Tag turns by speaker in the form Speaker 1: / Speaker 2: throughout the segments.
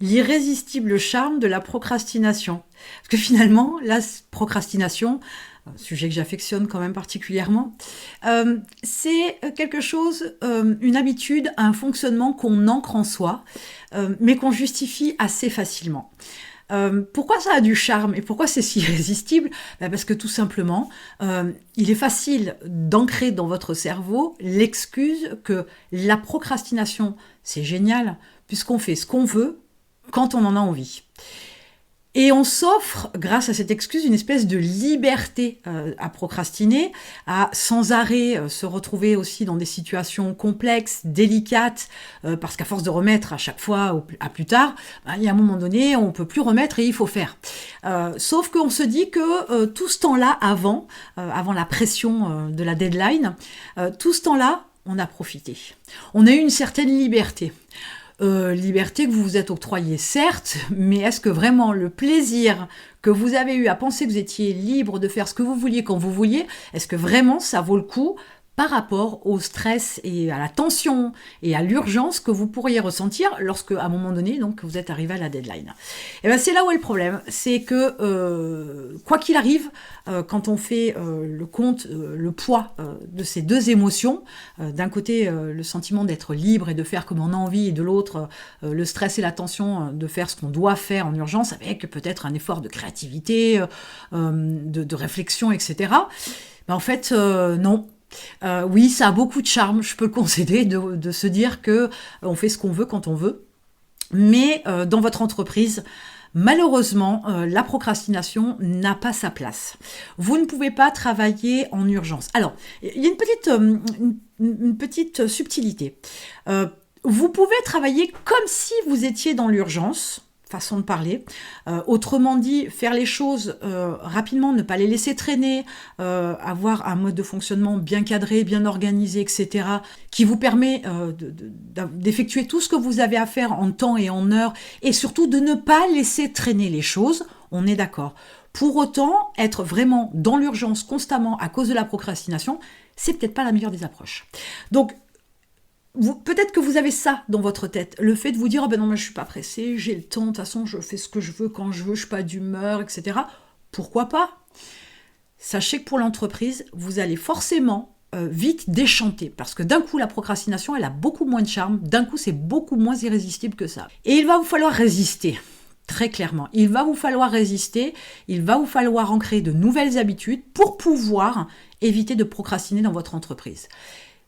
Speaker 1: L'irrésistible charme de la procrastination. Parce que finalement, la procrastination, un sujet que j'affectionne quand même particulièrement, c'est quelque chose, une habitude, un fonctionnement qu'on ancre en soi, mais qu'on justifie assez facilement. Pourquoi ça a du charme et pourquoi c'est si irrésistible? Parce que tout simplement, il est facile d'ancrer dans votre cerveau l'excuse que la procrastination, c'est génial, puisqu'on fait ce qu'on veut, quand on en a envie. Et on s'offre, grâce à cette excuse, une espèce de liberté à procrastiner, à sans arrêt se retrouver aussi dans des situations complexes, délicates, parce qu'à force de remettre à chaque fois à plus tard, il y a un moment donné, on ne peut plus remettre et il faut faire. Sauf qu'on se dit que tout ce temps-là, avant la pression de la deadline, tout ce temps-là, on a profité. On a eu une certaine liberté. Liberté que vous vous êtes octroyée, certes, mais est-ce que vraiment le plaisir que vous avez eu à penser que vous étiez libre de faire ce que vous vouliez quand vous vouliez, est-ce que vraiment ça vaut le coup par rapport au stress et à la tension et à l'urgence que vous pourriez ressentir lorsque, à un moment donné, donc, vous êtes arrivé à la deadline. Et bien, c'est là où est le problème, c'est que quoi qu'il arrive, quand on fait le compte, le poids de ces deux émotions, d'un côté le sentiment d'être libre et de faire comme on a envie, et de l'autre le stress et la tension de faire ce qu'on doit faire en urgence, avec peut-être un effort de créativité, de réflexion, etc. Ben, en fait, non. Oui, ça a beaucoup de charme, je peux le concéder, de se dire que on fait ce qu'on veut quand on veut. Mais dans votre entreprise, malheureusement, la procrastination n'a pas sa place. Vous ne pouvez pas travailler en urgence. Alors, il y a une petite subtilité. Vous pouvez travailler comme si vous étiez dans l'urgence, façon de parler. Autrement dit, faire les choses rapidement, ne pas les laisser traîner, avoir un mode de fonctionnement bien cadré, bien organisé, etc., qui vous permet d'effectuer tout ce que vous avez à faire en temps et en heure, et surtout de ne pas laisser traîner les choses, on est d'accord. Pour autant, être vraiment dans l'urgence constamment à cause de la procrastination, c'est peut-être pas la meilleure des approches. Donc, peut-être que vous avez ça dans votre tête, le fait de vous dire « oh ben non, moi je suis pas pressée, j'ai le temps, de toute façon je fais ce que je veux quand je veux, je suis pas d'humeur, etc. » Pourquoi pas? Sachez que pour l'entreprise, vous allez forcément vite déchanter, parce que d'un coup la procrastination, elle a beaucoup moins de charme, d'un coup c'est beaucoup moins irrésistible que ça. Et il va vous falloir résister. Très clairement, il va vous falloir résister, il va vous falloir ancrer de nouvelles habitudes pour pouvoir éviter de procrastiner dans votre entreprise.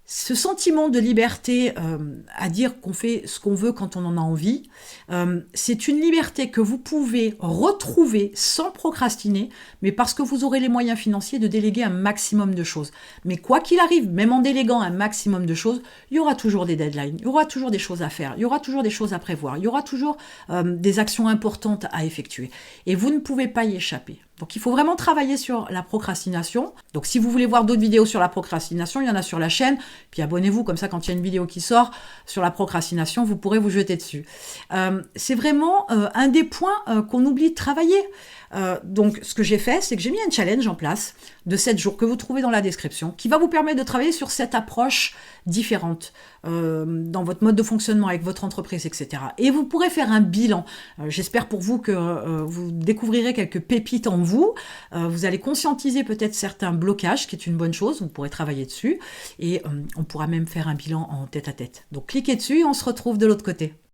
Speaker 1: Ce sentiment de liberté à dire qu'on fait ce qu'on veut quand on en a envie, c'est une liberté que vous pouvez retrouver sans procrastiner, mais parce que vous aurez les moyens financiers de déléguer un maximum de choses. Mais quoi qu'il arrive, même en déléguant un maximum de choses, il y aura toujours des deadlines, il y aura toujours des choses à faire, il y aura toujours des choses à prévoir, il y aura toujours des actions importantes à effectuer. Et vous ne pouvez pas y échapper. Donc il faut vraiment travailler sur la procrastination. Donc si vous voulez voir d'autres vidéos sur la procrastination, il y en a sur la chaîne. Puis abonnez-vous, comme ça quand il y a une vidéo qui sort sur la procrastination, vous pourrez vous jeter dessus. C'est vraiment un des points qu'on oublie de travailler. Donc ce que j'ai fait, c'est que j'ai mis un challenge en place de 7 jours que vous trouvez dans la description, qui va vous permettre de travailler sur cette approche différente dans votre mode de fonctionnement avec votre entreprise, etc. Et vous pourrez faire un bilan. J'espère pour vous que vous découvrirez quelques pépites en vous. Vous allez conscientiser peut-être certains blocages, ce qui est une bonne chose. Vous pourrez travailler dessus et on pourra même faire un bilan en tête-à-tête. Donc cliquez dessus et on se retrouve de l'autre côté.